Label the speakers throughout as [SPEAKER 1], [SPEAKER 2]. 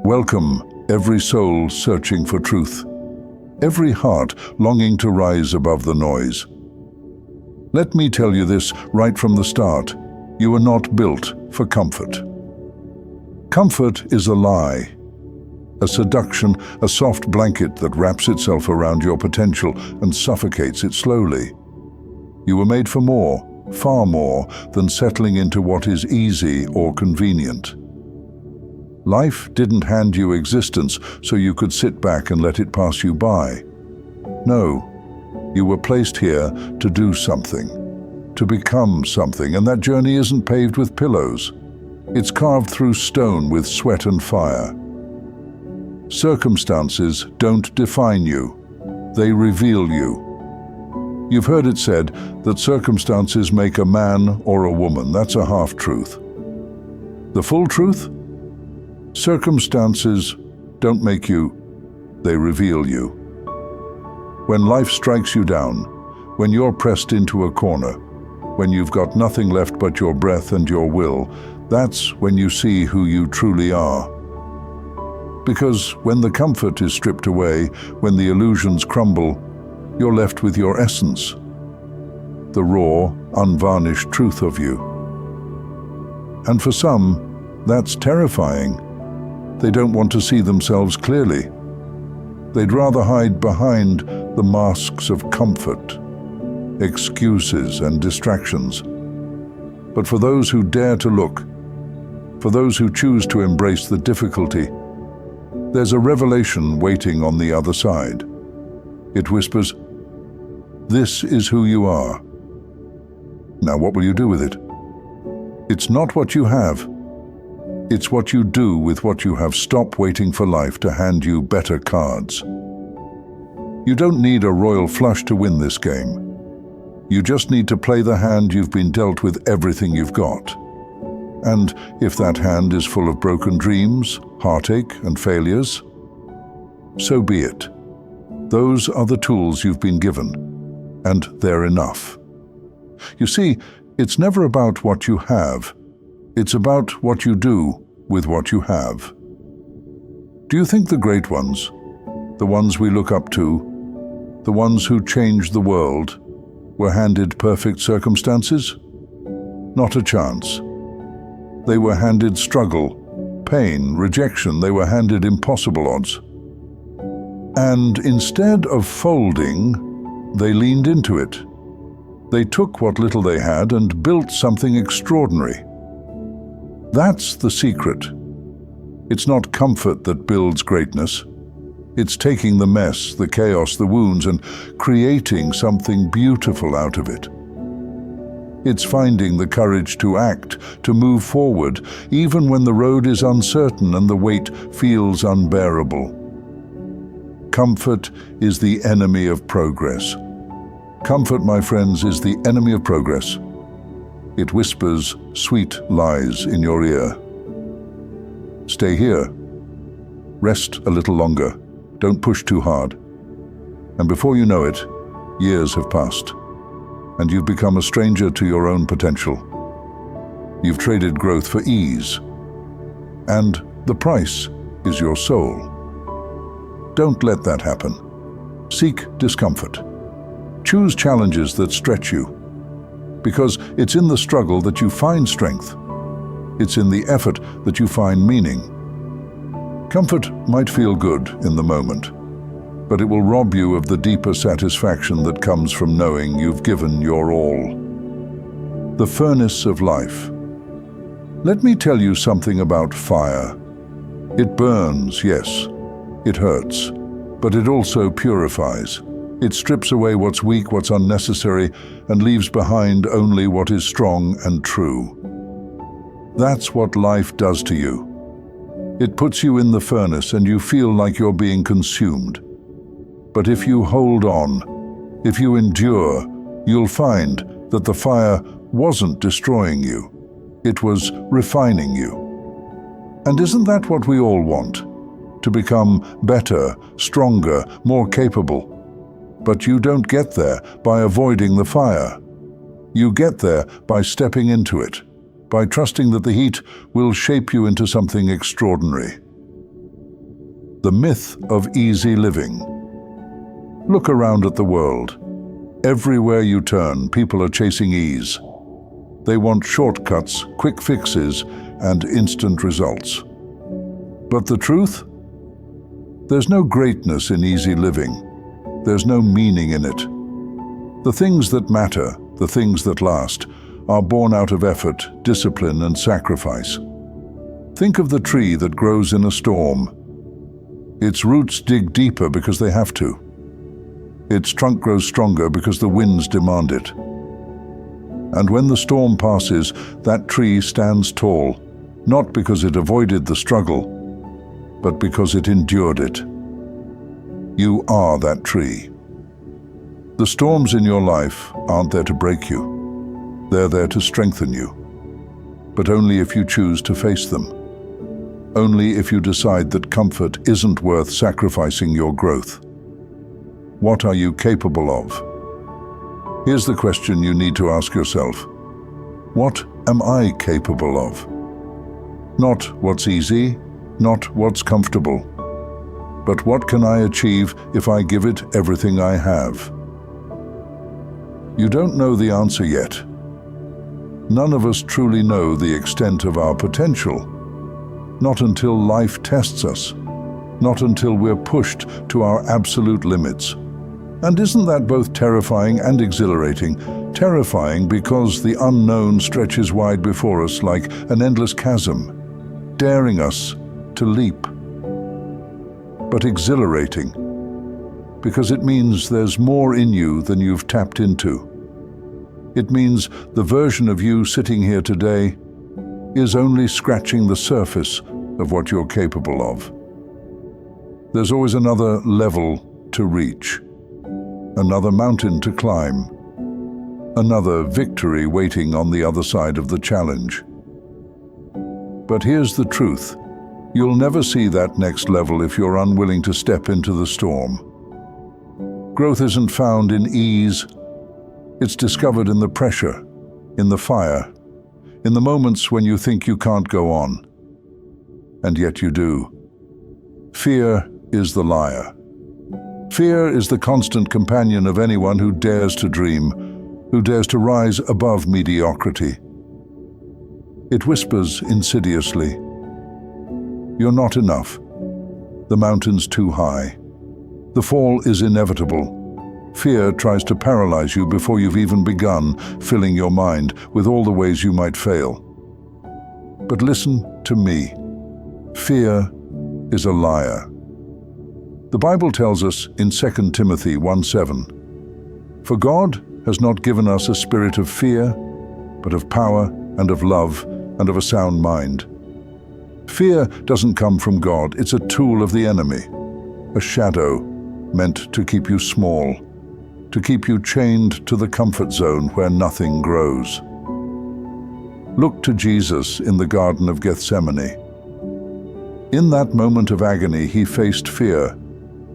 [SPEAKER 1] Welcome, every soul searching for truth, every heart longing to rise above the noise. Let me tell you this right from the start: you are not built for comfort. Comfort is a lie, a seduction, a soft blanket that wraps itself around your potential and suffocates it slowly. You were made for more, far more, than settling into what is easy or convenient. Life didn't hand you existence so you could sit back and let it pass you by. No, you were placed here to do something, to become something, and that journey isn't paved with pillows. It's carved through stone with sweat and fire. Circumstances don't define you, they reveal you. You've heard it said that circumstances make a man or a woman. That's a half-truth. The full truth? Circumstances don't make you, they reveal you. When life strikes you down, when you're pressed into a corner, when you've got nothing left but your breath and your will, that's when you see who you truly are. Because when the comfort is stripped away, when the illusions crumble, you're left with your essence, the raw, unvarnished truth of you. And for some, that's terrifying. They don't want to see themselves clearly. They'd rather hide behind the masks of comfort, excuses and distractions. But for those who dare to look, for those who choose to embrace the difficulty, there's a revelation waiting on the other side. It whispers, "This is who you are." Now what will you do with it? It's not what you have. It's what you do with what you have. Stop waiting for life to hand you better cards. You don't need a royal flush to win this game. You just need to play the hand you've been dealt with everything you've got. And if that hand is full of broken dreams, heartache and failures, so be it. Those are the tools you've been given, and they're enough. You see, it's never about what you have. It's about what you do with what you have. Do you think the great ones, the ones we look up to, the ones who changed the world, were handed perfect circumstances? Not a chance. They were handed struggle, pain, rejection. They were handed impossible odds. And instead of folding, they leaned into it. They took what little they had and built something extraordinary. That's the secret. It's not comfort that builds greatness. It's taking the mess, the chaos, the wounds, and creating something beautiful out of it. It's finding the courage to act, to move forward, even when the road is uncertain and the weight feels unbearable. Comfort is the enemy of progress. Comfort, my friends, is the enemy of progress. It whispers sweet lies in your ear. Stay here. Rest a little longer. Don't push too hard. And before you know it, years have passed, and you've become a stranger to your own potential. You've traded growth for ease, and the price is your soul. Don't let that happen. Seek discomfort. Choose challenges that stretch you, because it's in the struggle that you find strength. It's in the effort that you find meaning. Comfort might feel good in the moment, but it will rob you of the deeper satisfaction that comes from knowing you've given your all. The furnace of life. Let me tell you something about fire. It burns, yes. It hurts, but it also purifies. It strips away what's weak, what's unnecessary, and leaves behind only what is strong and true. That's what life does to you. It puts you in the furnace and you feel like you're being consumed. But if you hold on, if you endure, you'll find that the fire wasn't destroying you. It was refining you. And isn't that what we all want? To become better, stronger, more capable. But you don't get there by avoiding the fire. You get there by stepping into it, by trusting that the heat will shape you into something extraordinary. The myth of easy living. Look around at the world. Everywhere you turn, people are chasing ease. They want shortcuts, quick fixes, and instant results. But the truth? There's no greatness in easy living. There's no meaning in it. The things that matter, the things that last, are born out of effort, discipline, and sacrifice. Think of the tree that grows in a storm. Its roots dig deeper because they have to. Its trunk grows stronger because the winds demand it. And when the storm passes, that tree stands tall, not because it avoided the struggle, but because it endured it. You are that tree. The storms in your life aren't there to break you. They're there to strengthen you. But only if you choose to face them. Only if you decide that comfort isn't worth sacrificing your growth. What are you capable of? Here's the question you need to ask yourself. What am I capable of? Not what's easy, not what's comfortable, but what can I achieve if I give it everything I have? You don't know the answer yet. None of us truly know the extent of our potential. Not until life tests us. Not until we're pushed to our absolute limits. And isn't that both terrifying and exhilarating? Terrifying because the unknown stretches wide before us like an endless chasm, daring us to leap. But exhilarating because it means there's more in you than you've tapped into. It means the version of you sitting here today is only scratching the surface of what you're capable of. There's always another level to reach, another mountain to climb, another victory waiting on the other side of the challenge. But here's the truth. You'll never see that next level if you're unwilling to step into the storm. Growth isn't found in ease. It's discovered in the pressure, in the fire, in the moments when you think you can't go on, and yet you do. Fear is the liar. Fear is the constant companion of anyone who dares to dream, who dares to rise above mediocrity. It whispers insidiously, "You're not enough. The mountain's too high. The fall is inevitable." Fear tries to paralyze you before you've even begun, filling your mind with all the ways you might fail. But listen to me. Fear is a liar. The Bible tells us in 2 Timothy 1:7, "For God has not given us a spirit of fear, but of power and of love and of a sound mind." Fear doesn't come from God. It's a tool of the enemy, a shadow meant to keep you small, to keep you chained to the comfort zone where nothing grows. Look to Jesus in the Garden of Gethsemane. In that moment of agony, he faced fear.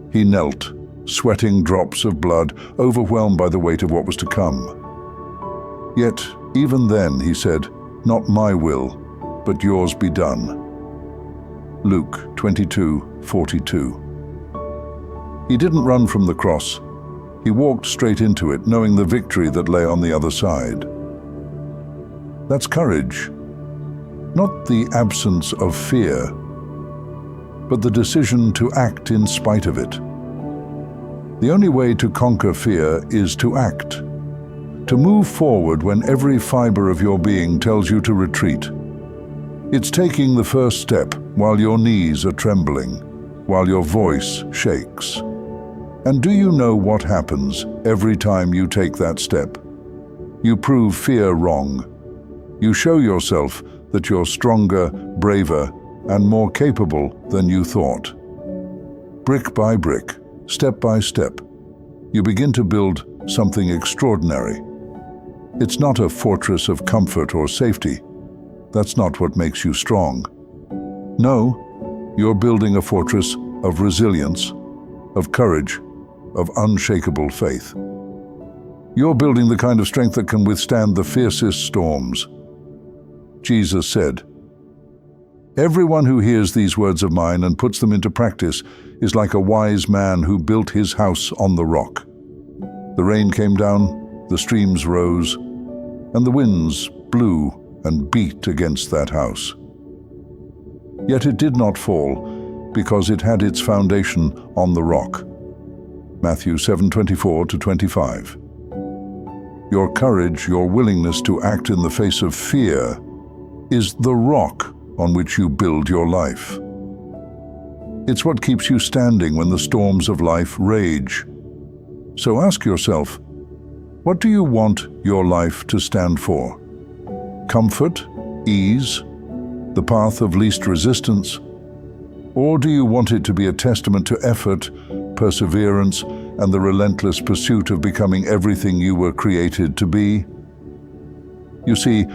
[SPEAKER 1] He knelt, sweating drops of blood, overwhelmed by the weight of what was to come. Yet, even then, he said, "Not my will, but yours be done." Luke 22:42. He didn't run from the cross. He walked straight into it, knowing the victory that lay on the other side. That's courage. Not the absence of fear, but the decision to act in spite of it. The only way to conquer fear is to act. To move forward when every fiber of your being tells you to retreat. It's taking the first step while your knees are trembling, while your voice shakes. And do you know what happens every time you take that step? You prove fear wrong. You show yourself that you're stronger, braver, and more capable than you thought. Brick by brick, step by step, you begin to build something extraordinary. It's not a fortress of comfort or safety. That's not what makes you strong. No, you're building a fortress of resilience, of courage, of unshakable faith. You're building the kind of strength that can withstand the fiercest storms. Jesus said, "Everyone who hears these words of mine and puts them into practice is like a wise man who built his house on the rock. The rain came down, the streams rose, and the winds blew and beat against that house. Yet it did not fall, because it had its foundation on the rock. Matthew 7:24-25. Your courage, your willingness to act in the face of fear, is the rock on which you build your life. It's what keeps you standing when the storms of life rage. So ask yourself, what do you want your life to stand for? Comfort, ease, the path of least resistance? Or do you want it to be a testament to effort, perseverance, and the relentless pursuit of becoming everything you were created to be? You see,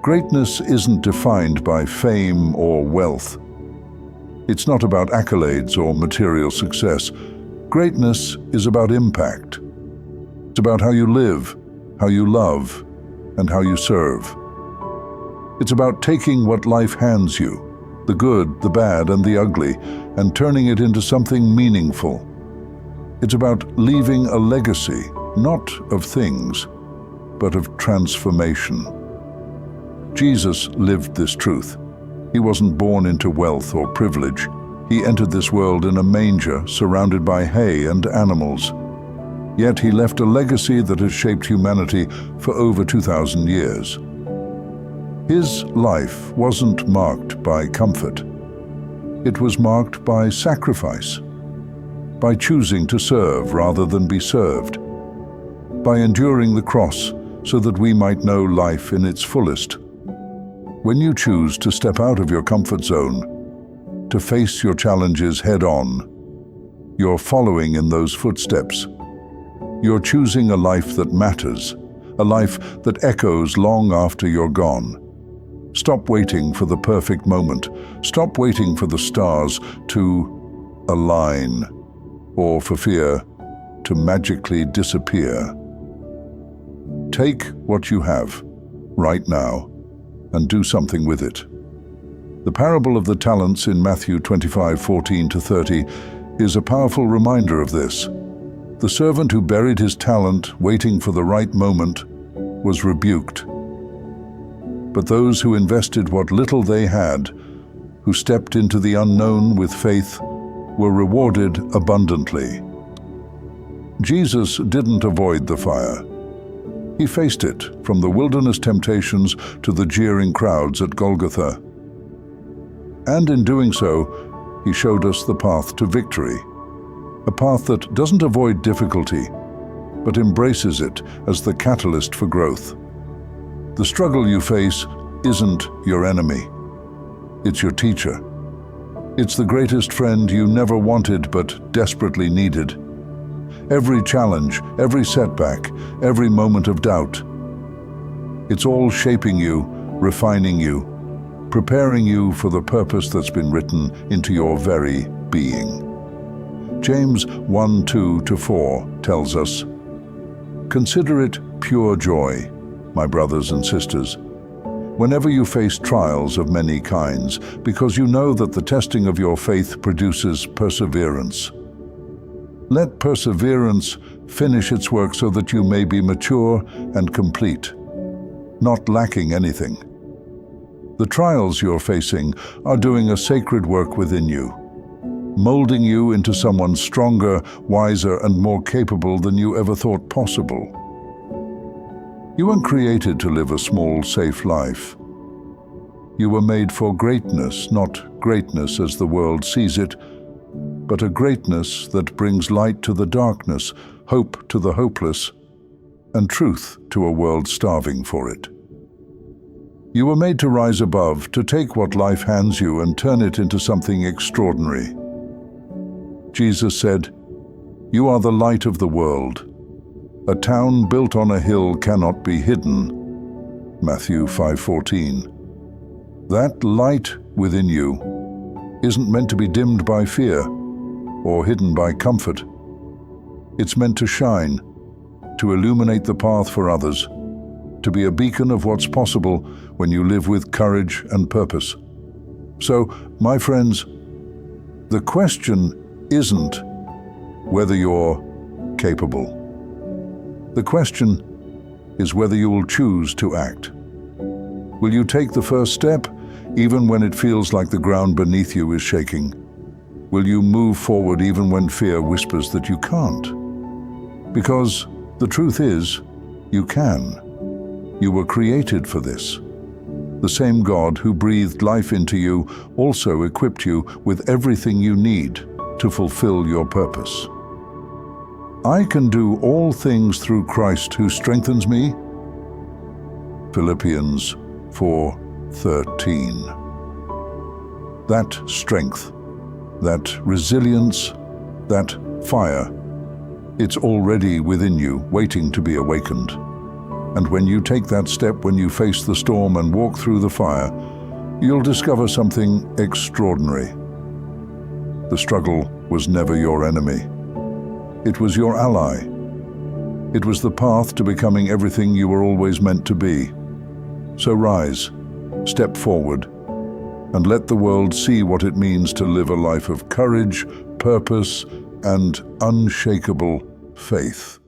[SPEAKER 1] greatness isn't defined by fame or wealth. It's not about accolades or material success. Greatness is about impact. It's about how you live, how you love, and how you serve. It's about taking what life hands you, the good, the bad, and the ugly, and turning it into something meaningful. It's about leaving a legacy, not of things, but of transformation. Jesus lived this truth. He wasn't born into wealth or privilege. He entered this world in a manger, surrounded by hay and animals. Yet he left a legacy that has shaped humanity for over 2,000 years. His life wasn't marked by comfort. It was marked by sacrifice, by choosing to serve rather than be served, by enduring the cross so that we might know life in its fullest. When you choose to step out of your comfort zone, to face your challenges head-on, you're following in those footsteps. You're choosing a life that matters, a life that echoes long after you're gone. Stop waiting for the perfect moment. Stop waiting for the stars to align, or for fear to magically disappear. Take what you have right now and do something with it. The parable of the talents in Matthew 25:14-30 is a powerful reminder of this. The servant who buried his talent, waiting for the right moment, was rebuked. But those who invested what little they had, who stepped into the unknown with faith, were rewarded abundantly. Jesus didn't avoid the fire. He faced it, from the wilderness temptations to the jeering crowds at Golgotha. And in doing so, he showed us the path to victory. A path that doesn't avoid difficulty, but embraces it as the catalyst for growth. The struggle you face isn't your enemy. It's your teacher. It's the greatest friend you never wanted but desperately needed. Every challenge, every setback, every moment of doubt. It's all shaping you, refining you, preparing you for the purpose that's been written into your very being. James 1:2-4 tells us, "Consider it pure joy, my brothers and sisters, whenever you face trials of many kinds, because you know that the testing of your faith produces perseverance. Let perseverance finish its work so that you may be mature and complete, not lacking anything." The trials you're facing are doing a sacred work within you, molding you into someone stronger, wiser, and more capable than you ever thought possible. You weren't created to live a small, safe life. You were made for greatness, not greatness as the world sees it, but a greatness that brings light to the darkness, hope to the hopeless, and truth to a world starving for it. You were made to rise above, to take what life hands you and turn it into something extraordinary. Jesus said, "You are the light of the world. A town built on a hill cannot be hidden." Matthew 5:14. That light within you isn't meant to be dimmed by fear or hidden by comfort. It's meant to shine, to illuminate the path for others, to be a beacon of what's possible when you live with courage and purpose. So, my friends, the question isn't whether you're capable. The question is whether you will choose to act. Will you take the first step, even when it feels like the ground beneath you is shaking? Will you move forward even when fear whispers that you can't? Because the truth is, you can. You were created for this. The same God who breathed life into you also equipped you with everything you need to fulfill your purpose. I can do all things through Christ who strengthens me. Philippians 4:13. That strength, that resilience, that fire, it's already within you, waiting to be awakened. And when you take that step, when you face the storm and walk through the fire, you'll discover something extraordinary. The struggle was never your enemy. It was your ally. It was the path to becoming everything you were always meant to be. So rise, step forward, and let the world see what it means to live a life of courage, purpose, and unshakable faith.